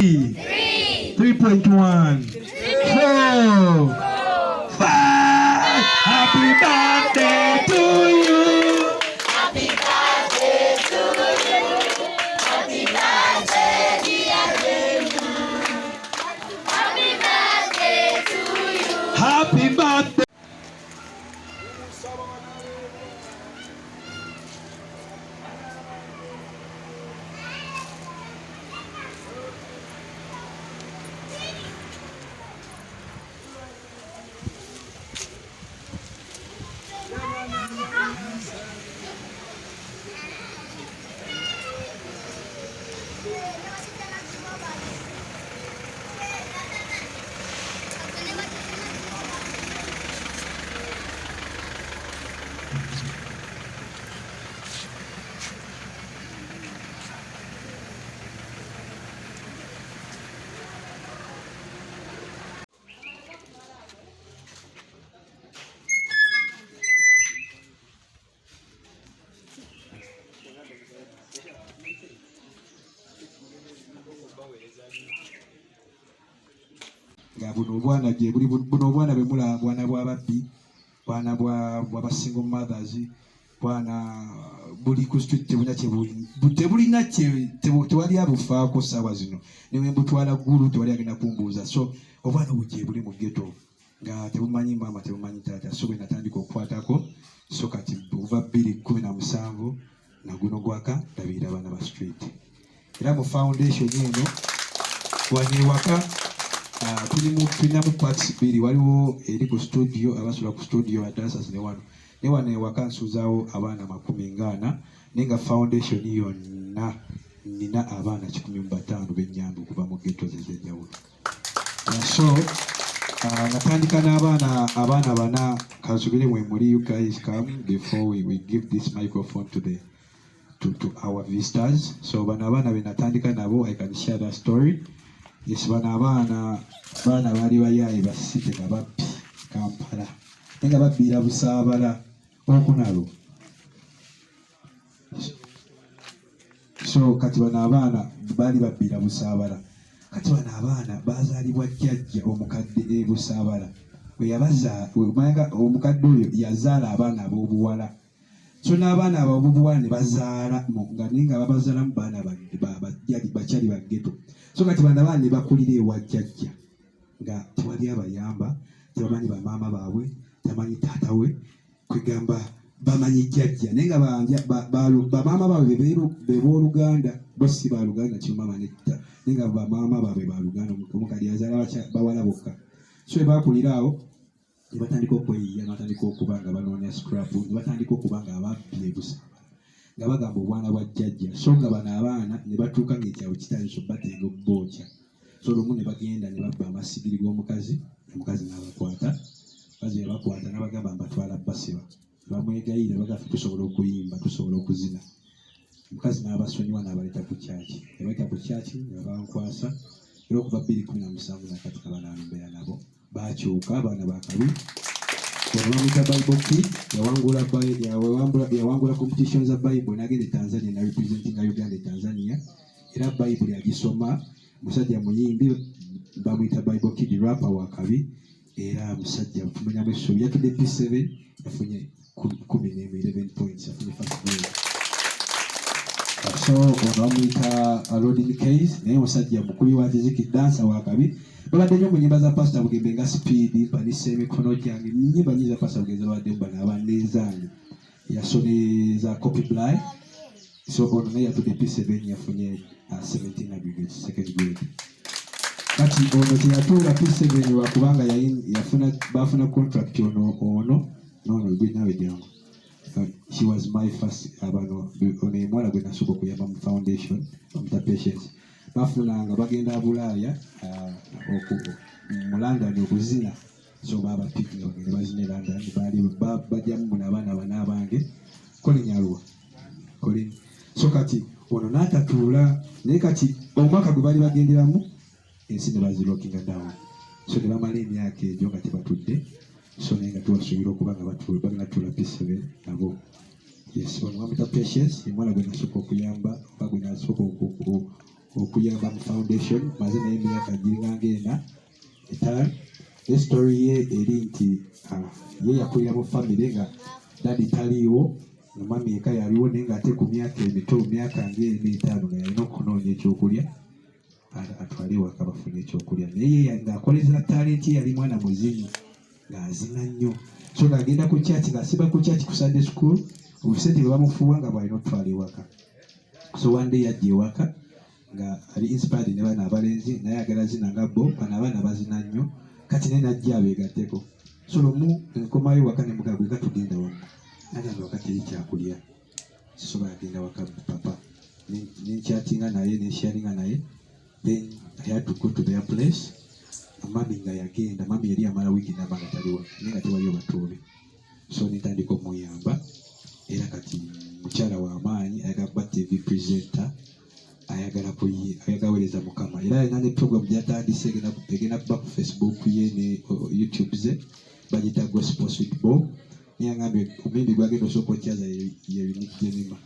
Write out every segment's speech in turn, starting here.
3.1 4 5 Happy birthday to you. Happy birthday to you. Happy birthday, dear David. Happy birthday to you. Happy birthday. Buno obwana gye buli buno obwana bwe mulaba bwana bw'ababbi, bwana bwa single mothers, bwana buli ku street tebulina tewali abufaako ssaawa zino newe mbutwala ggulu tewali agenda kumbuuza. So obwana obwo gye buli mu ghetto nga tebumanyi maama tebumanyi taata. So bwe natandika okukwatako so kati buva 2017 na guno gwaka ndabira abaana ba street. Era mu foundation eno wanewaka tulina mu parts bbiri, waliwo eri ku studio abasula ku studio adasas ne wano ewaka nsuzaawo abaana 40 naye nga foundation yonna nina abaana 105 b'ennyambe okuva mu ghetto ez'enjawulo. So natandika n'abaana bana kasubire mwe muri. You guys come before we give this microphone to our visitors. So bana abaana be natandika nabo, I can share that story. Yes, bana abaana bali bayaye basite nga babbi Kampala nga babbira Busaabala okunalo. So kati bana abaana bali babbira Busaabala, kati bana abaana bazaalibwa jjajja omukadde Busaabala we yabaza omukadde oyo yazaala abaana ab'obuwala. So n'abaana ab'obuwala ne bazaala nga babazaalamu baana bakyali ba ghetto. So kati bana abaana ne bakulira ewa jjajja nga tewali abayamba, tebamanyi bamaama baabwe, tebamanyi taata we, kwegamba bamanyi jjajja naye nga bamaama baabwe be booluganda, bo si baluganda kimaama netta, naye nga bamaama baabwe baluganda, omukadde yazaala bawala bokka. So bwe bakulira awo ne batandika okweyiya, ne batandika okuba nga banoonya scrap, ne batandika okuba nga ababbi e Busaabala nga bagamba obwana bwa jjajja. So nga bano abaana ne batuuka ng'ekyawe kitandise batenga obbooca. So lumu ne bagenda ne babba amasigiri g'omukazi, omukazi n'abakwata, baze bakwata n'abagamba mbatwala basiba. Bamwegayira bagaffe tusobola okuyimba, tusobola okuzina. Omukazi n'abasonyiwa n'abaleeta ku kyaki, ne baleeta ku kyaki ne bankwasa. Era okuva 2017 nakati abaana mbeera nabo bakyuka, abaana bakabi. Bamwita Bible Kid, yawangula competition za Bible n'agenda e Tanzania na representinga Uganda e Tanzania. Era Bible yagisoma, musajja muyimbi bamwita Bible Kid, rapper wakabi. Era musajja tumunyamu essuubi, yatudde P7 yafunye 11 points, yafunye first grade. So bamwita Rodney Case, naye musajja mukubi wa ziziki dansa wakabi. Babadde nnyo mu nnyimba za Pastor Bugembe nga Speed, Mpanisa emikono gyange, nnyimba nnyingi za Pastor Bugembe babadde bano abaneezaanyi. Yasone za Copy Blind. So ono naye yatudde P7 yafunye 17 aggregates, second grade. Kati ono teyatuula P7 wakubanga bafuna contract ono gwe nawe jangu. She was my first ono emwana gwe nasooka okuyamba mu foundation bamuta Patience. Bafunanga bagenda Bulaaya mu London okuzina. So baba picking bagenda bazine London bajjamu n'abaana bana abange Kolinyalwa. So kati ono n'atatuula naye kati omwaka gwe bali bagenderamu ensi ne bazilookinga down. So ne bamala emyaka egyo nga tebatudde. So naye nga tuwasuubira okuba nga bagenda tuula P7 nabo. Yes, ono bamuta Patience, omwana gwe nasooka okuyamba oba gwe nasooka okuyamba mu foundation maze naye emyaka giringa ng'ena etaano. Story ye eri nti ye yakulira mu famire nga dadi taliiwo nga mami eka yaliwo naye ng'ate ku myaka emito myaka ng'etaano nga yalina okunoonya ekyokulya atwale waka bafune ekyokulya, naye ng'akoleza talenti yali mwana muzinyi ng'azina nnyo, so ng'agenda ku kyaki ng'asiba ku kyaki ku Sunday school obusente bwe bamufuuwa nga bwalina okutwala ewaka. So one day yajja ewaka nga ali inspired ne bana abalenzi naye agala zina nga bo, bano abaana bazina nnyo kati naye najja abeegatteko. So lumu nkomayo waka ne mugamba gwe tugenda wamu, nagamba waka teri kyakulya sisobola agenda waka papa, nenkyatinga naye nensharinga naye. Then I had to go to their place. Mami nga yagenda, mami yali amala wiiki namba nga taliwo naye nga tewaliyo batuube, so nentandika omuyamba. Era kati mukyala w'amaanyi ayagala kuba TV presenter, ayagala weereza Mukama, era alina ne program gy'atandise egenda kuba ku Facebook ye ne YouTube ze bagita Gospel Sweet Bowl. Naye agambye omulundi gwagenda osooka okyaza ye Unique Jemima.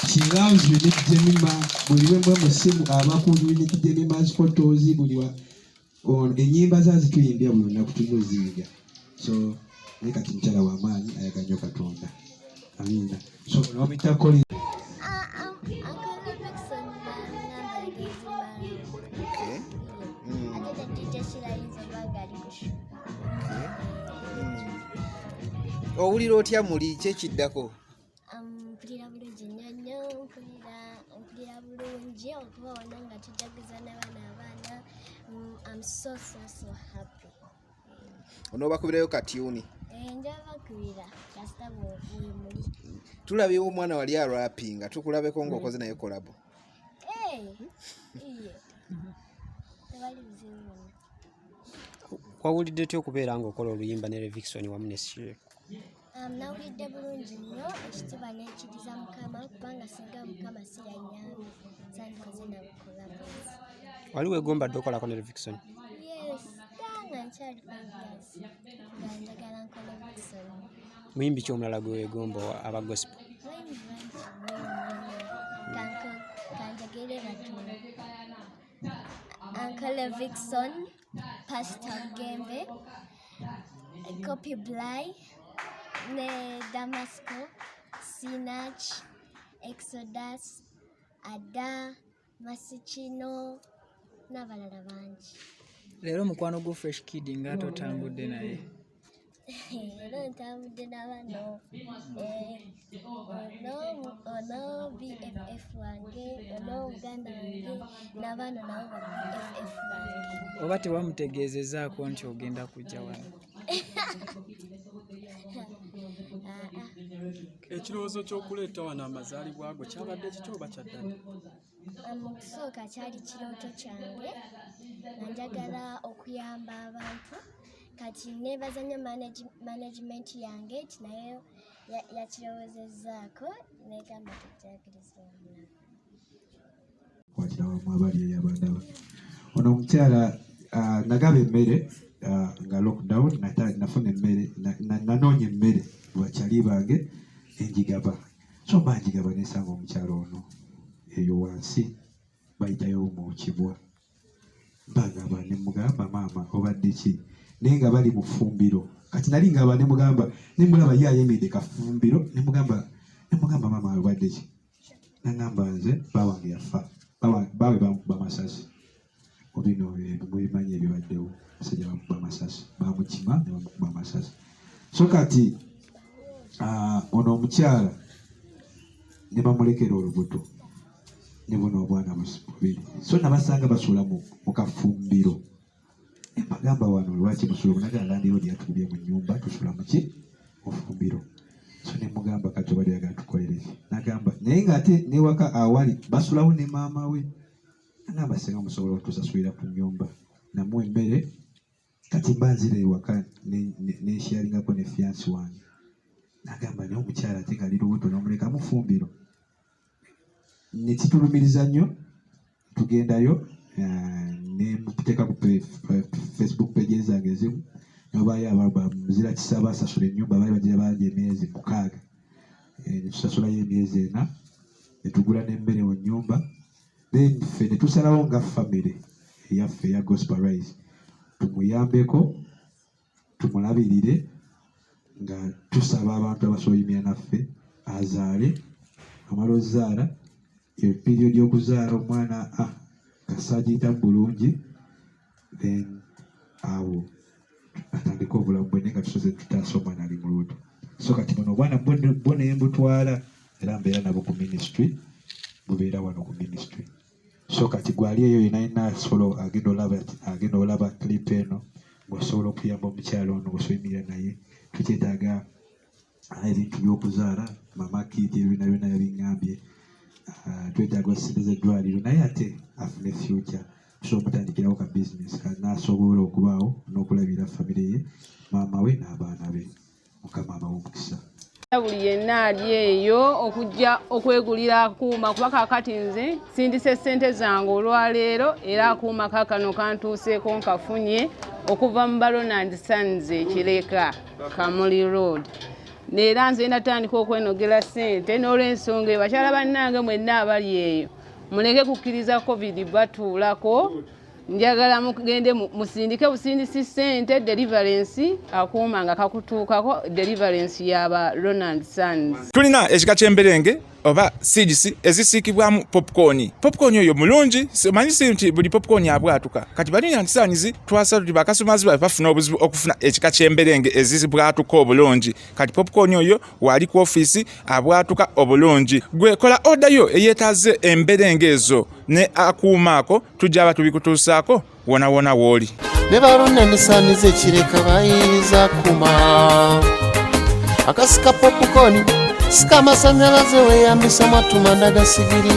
She loves Unique Jemima. Buli lwembwa mu ssimu aba ku Unique Jemima's photos, buli ennyimba zazituyimbya buli lunaku tulina oziyiga. So naye kati mukyala w'amaanyi ayagala nnyo Katonda. Amina. So nomita Collins. Owulira otya muli kyekiddako? Mpulira bulungi nnyo, mpulira bulungi okuba wano nga tujaguza n'abaana. I'm so happy. Onoobakubirayo katyuni? Njabakubira kasita buli muli. Tulabye omwana wali arapinga, tukulabeko ng'okoze naye kolabo. Tewali buzibu. Wawulidde otya okubeera ng'okola oluyimba ne Revikson wamu ne Shirek? Nawulidde bulungi nnyo, ekitiibwa n'ekiriza Mukama kubanga singa Mukama si yannyambe sandikoze na kolabo. Wali weegomba dde okolako ne Revikson? Yes, nga nkyali 5 years nga njagala nkole Revikson. Muyimbi ki omulala gwe weegomba aba gospel? Muyimbi kanjagere batono. Uncle Revikson, Pastor Gembe, Copy Bly, ne Damasco, Sinach, Exodus, Ada, Masichino n'abalala bangi. Leero mukwano gwo Fresh Kid ng'ate otambudde naye. Leero ntambudde n'abano. Ono BFF wange, ono Uganda wange, n'abano nabo ba BFF wange. Oba tewamutegeezezaako nti ogenda kujja wano? Ekirowoozo ky'okuleeta wano amazaalibwa go kyabadde kiki oba kyaddala? Mu kusooka kyali kirooto kyange nga njagala okuyamba abantu, kati neebaza nnyo management yange nti nayo yakirowoozezaako negamba tukyakiriza omulala. Kwatira wamu abali eyabandaba. Ono omukyala nagaba emmere nga lockdown nafuna emmere nanoonya emmere bwakyali bange enjigaba, so mba njigaba nesanga omukyala ono eyo wansi bayitayo mu kibwa, mbagaba ne mugamba maama obadde ki, naye nga bali mu ffumbiro. Kati nali ngaba ne mugamba ne mulaba ye ayimiridde kafumbiro, ne mugamba maama obadde ki, nagamba nze bawange yafa, bawe bamukuba amasasi. Obino mubimanyi ebibaddewo, basajja bamukuba amasasi, bamukima ne bamukuba amasasi. So kati ono omukyala ne bamulekera olubuto ne buno obwana bubiri, so nabasanga basuula mu kafumbiro. Mbagamba wano lwaki musula munagala landiroodi yatubye mu nnyumba tusula muki mu ffumbiro. So ne mugamba kati obadde yagala tukolere, nagamba naye ng'ate newaka awali basulawo ne maama we, nagamba singa musobola otusasulira ku nnyumba namuwa emmere. Kati mba nzira ewaka nenshyalingako ne fiyansi wange, nagamba naye omukyala ate nga ali lubuto n'omuleka mu ffumbiro. Ne kitulumiriza nnyo, tugendayo ne muteeka ku Facebook page zange ezimu, nobayo muzira kisa basasula ennyumba bali bagira bangi emyezi 6, ne tusasulayo emyezi 4, ne tugula n'emmere mu nnyumba then ffe ne tusalawo nga family eyaffe eya Gospel Rise tumuyambeko tumulabirire nga tusaba abantu abasoyimira naffe azaale amala ozaala period y'okuzaala omwana kasagiyita bulungi then awo atandika obulamu bwenne nga tusoze tutaasa omwana ali mu luuto so kati buno obwana bwo naye mbutwala era mbeera nabo ku ministry bubeera wano ku ministry so kati gwali eyo yenayina asobola agenda olaba clip eno ng'osobola okuyamba omukyalo ono osoyimirira naye tukyetaaga ebintu by'okuzaala mama kiti ebina byona yabiŋŋambye twetaaga sente z'eddwaliro naye ate afune future tusobola omutandikirawo ka business n'asobola okubaawo n'okulabira famire ye maama we n'abaana be mukama abawa omukisa buli yenna ali eyo okujja okwegulira akuuma kuba kaakati nze sindise ssente zange olwaleero era akuuma kaakano kantuuseeko nkafunye okuva mu Ronald Sons Kireka Kamuli Road era nze natandika okwenogera ssente n'olw'ensonga bakyala bannange mwenna abali eyo muleke kukkiriza covid batuulako njagala mugende musindike busindisi ssente deliverance akuuma nga kakutuukako deliverance yaba Ronald Sons. Tulina ekika ky'emberenge oba seeds ezisiikibwamu popcorn. Popcorn oyo mulungi, simanyi nti buli popcorn abwatuka. Kati Ronald Sons twasala tuti bakasumazi bafuna obuzibu okufuna ekika ky'emberenge ezibwatuka obulungi. Kati popcorn oyo wali ku office abwatuka obulungi. Gwe kola order yo eyetaaze emberenge ezo ne akuumaako tujja batubikutuusaako wona wooli. Ne Ronald Sons Kireka bayinza kuma akasika popcorn sika amasanyalaze weyambisa matuma ndagasigiri